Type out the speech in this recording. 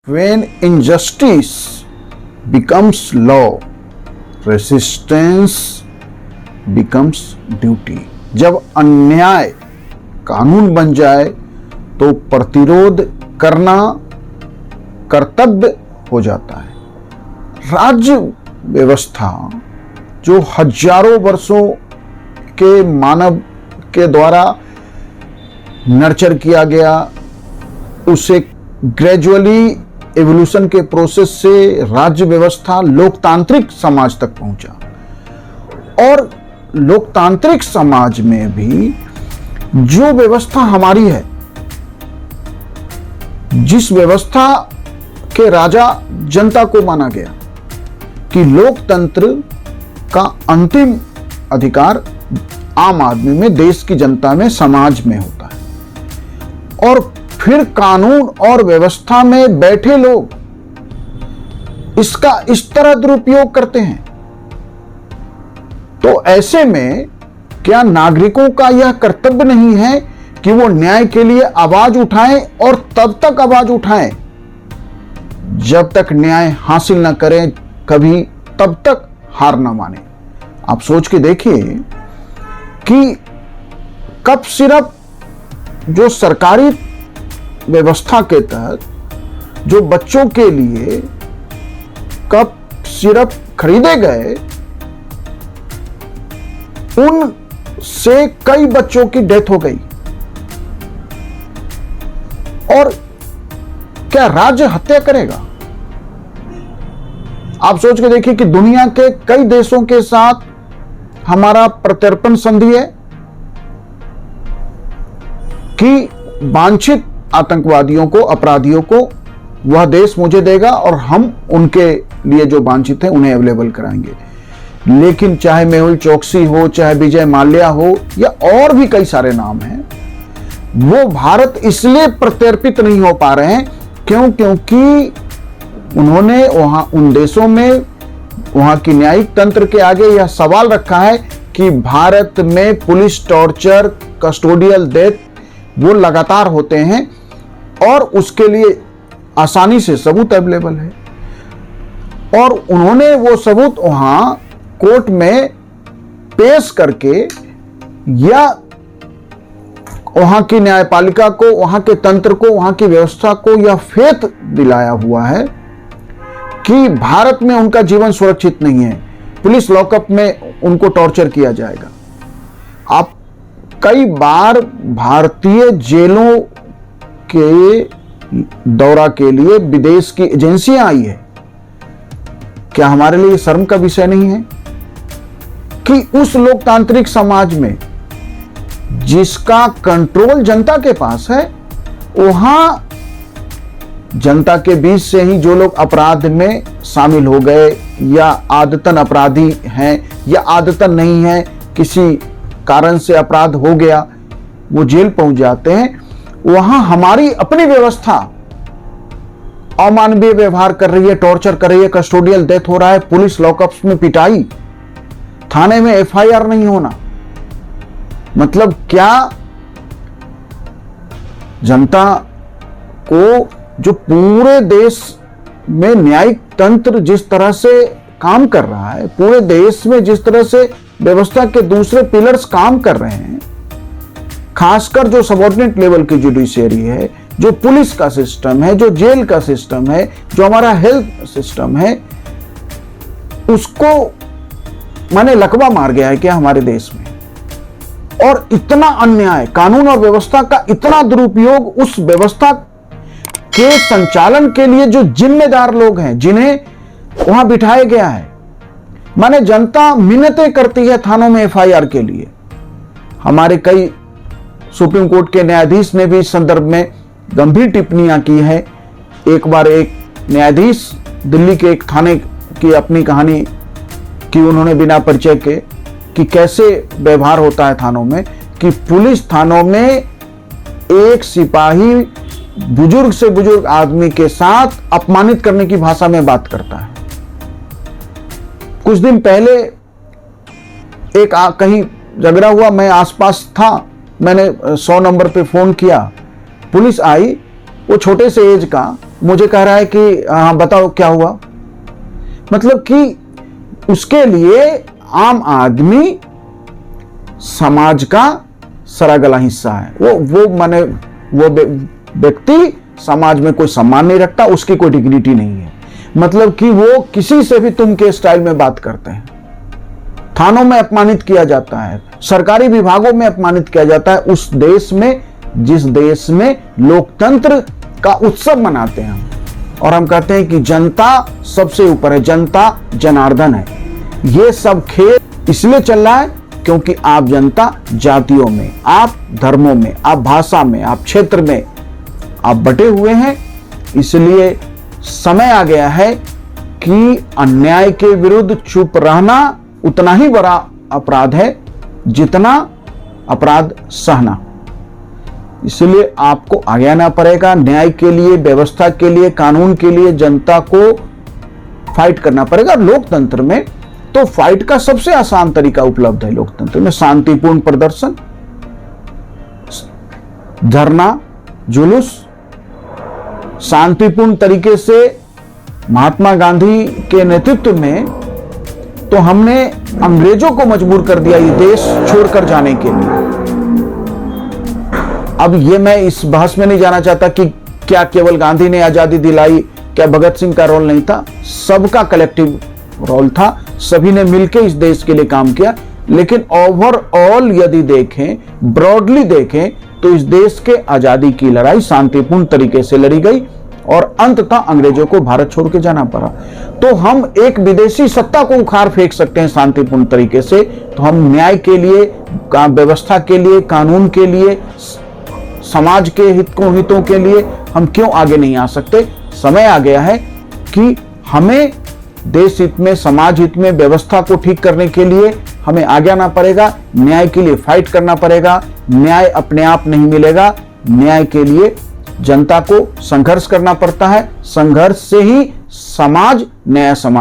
When injustice becomes law, resistance becomes duty. जब अन्याय कानून बन जाए तो प्रतिरोध करना कर्तव्य हो जाता है। राज्य व्यवस्था जो हजारों वर्षों के मानव के द्वारा नर्चर किया गया, उसे ग्रेजुअली एवोल्यूशन के प्रोसेस से राज्य व्यवस्था लोकतांत्रिक समाज तक पहुंचा। और लोकतांत्रिक समाज में भी जो व्यवस्था हमारी है, जिस व्यवस्था के राजा जनता को माना गया कि लोकतंत्र का अंतिम अधिकार आम आदमी में, देश की जनता में, समाज में होता है, और फिर कानून और व्यवस्था में बैठे लोग इसका इस तरह दुरुपयोग करते हैं, तो ऐसे में क्या नागरिकों का यह कर्तव्य नहीं है कि वो न्याय के लिए आवाज उठाएं, और तब तक आवाज उठाएं जब तक न्याय हासिल न करें, कभी तब तक हार न माने। आप सोच के देखिए कि कप सिरप जो सरकारी व्यवस्था के तहत जो बच्चों के लिए कप सिरप खरीदे गए, उनसे कई बच्चों की डेथ हो गई। और क्या राज्य हत्या करेगा? आप सोच के देखिए कि दुनिया के कई देशों के साथ हमारा प्रत्यर्पण संधि है कि वांछित आतंकवादियों को, अपराधियों को वह देश मुझे देगा और हम उनके लिए जो वांछित है उन्हें अवेलेबल कराएंगे। लेकिन चाहे मेहुल चोकसी हो, चाहे विजय माल्या हो, या और भी कई सारे नाम हैं, वो भारत इसलिए प्रत्यर्पित नहीं हो पा रहे हैं क्योंकि उन्होंने वहां उन देशों में वहां की न्यायिक तंत्र के आगे यह सवाल रखा है कि भारत में पुलिस टॉर्चर, कस्टोडियल डेथ वो लगातार होते हैं और उसके लिए आसानी से सबूत अवेलेबल है। और उन्होंने वो सबूत वहां कोर्ट में पेश करके या वहां की न्यायपालिका को, वहां के तंत्र को, वहां की व्यवस्था को यह फेथ दिलाया हुआ है कि भारत में उनका जीवन सुरक्षित नहीं है, पुलिस लॉकअप में उनको टॉर्चर किया जाएगा। आप कई बार भारतीय जेलों के दौरा के लिए विदेश की एजेंसियां आई है। क्या हमारे लिए शर्म का विषय नहीं है कि उस लोकतांत्रिक समाज में जिसका कंट्रोल जनता के पास है, वहां जनता के बीच से ही जो लोग अपराध में शामिल हो गए, या आदतन अपराधी हैं या आदतन नहीं है, किसी कारण से अपराध हो गया, वो जेल पहुंच जाते हैं, वहां हमारी अपनी व्यवस्था अमानवीय व्यवहार कर रही है, टॉर्चर कर रही है, कस्टोडियल डेथ हो रहा है, पुलिस लॉकअप्स में पिटाई, थाने में एफआईआर नहीं होना। मतलब क्या जनता को, जो पूरे देश में न्यायिक तंत्र जिस तरह से काम कर रहा है, पूरे देश में जिस तरह से व्यवस्था के दूसरे पिलर्स काम कर रहे हैं, खासकर जो सबऑर्डिनेट लेवल की जुडिशियरी है, जो पुलिस का सिस्टम है, जो जेल का सिस्टम है, जो हमारा हेल्थ सिस्टम है, उसको माने लकवा मार गया है क्या हमारे देश में? और इतना अन्याय, कानून और व्यवस्था का इतना दुरुपयोग, उस व्यवस्था के संचालन के लिए जो जिम्मेदार लोग हैं, जिन्हें वहां बिठाया गया है, माने जनता मिन्नतें करती है थानों में एफआईआर के लिए। हमारे कई सुप्रीम कोर्ट के न्यायाधीश ने भी इस संदर्भ में गंभीर टिप्पणियां की है। एक बार एक न्यायाधीश दिल्ली के एक थाने की अपनी कहानी की उन्होंने बिना परिचय के, कि कैसे व्यवहार होता है थानों में, कि पुलिस थानों में एक सिपाही बुजुर्ग से बुजुर्ग आदमी के साथ अपमानित करने की भाषा में बात करता है। कुछ दिन पहले एक कहीं झगड़ा हुआ, मैं आसपास था, मैंने 100 नंबर पे फोन किया, पुलिस आई, वो छोटे से एज का मुझे कह रहा है कि हाँ बताओ क्या हुआ। मतलब कि उसके लिए आम आदमी समाज का सरागला हिस्सा है। वो व्यक्ति समाज में कोई सम्मान नहीं रखता, उसकी कोई डिग्निटी नहीं है। मतलब कि वो किसी से भी तुम के स्टाइल में बात करते हैं, थानों में अपमानित किया जाता है, सरकारी विभागों में अपमानित किया जाता है, उस देश में जिस देश में लोकतंत्र का उत्सव मनाते हैं हम, और हम कहते हैं कि जनता सबसे ऊपर है, जनता जनार्दन है। ये सब खेल इसलिए चल रहा है क्योंकि आप जनता जातियों में, आप धर्मों में, आप भाषा में, आप क्षेत्र में आप बटे हुए हैं। इसलिए समय आ गया है कि अन्याय के विरुद्ध चुप रहना उतना ही बड़ा अपराध है जितना अपराध सहना। इसलिए आपको आगे आना पड़ेगा, न्याय के लिए, व्यवस्था के लिए, कानून के लिए जनता को फाइट करना पड़ेगा। लोकतंत्र में तो फाइट का सबसे आसान तरीका उपलब्ध है। लोकतंत्र में शांतिपूर्ण प्रदर्शन, धरना, जुलूस, शांतिपूर्ण तरीके से महात्मा गांधी के नेतृत्व में तो हमने अंग्रेजों को मजबूर कर दिया ये देश छोड़कर जाने के लिए। अब ये मैं इस बहस में नहीं जाना चाहता कि क्या केवल गांधी ने आजादी दिलाई, क्या भगत सिंह का रोल नहीं था। सबका कलेक्टिव रोल था, सभी ने मिलकर इस देश के लिए काम किया। लेकिन ओवरऑल यदि देखें, ब्रॉडली देखें, तो इस देश के आजादी की लड़ाई शांतिपूर्ण तरीके से लड़ी गई और अंततः अंग्रेजों को भारत छोड़ के जाना पड़ा। तो हम एक विदेशी सत्ता को उखाड़ फेंक सकते हैं शांतिपूर्ण तरीके से, तो हम न्याय के लिए, व्यवस्था के लिए, कानून के लिए, समाज के हितों के लिए हम क्यों आगे नहीं आ सकते। समय आ गया है कि हमें देश हित में, समाज हित में, व्यवस्था को ठीक करने के लिए हमें आगे आना पड़ेगा, न्याय के लिए फाइट करना पड़ेगा। न्याय अपने आप नहीं मिलेगा, न्याय के लिए जनता को संघर्ष करना पड़ता है। संघर्ष से ही समाज, नया समाज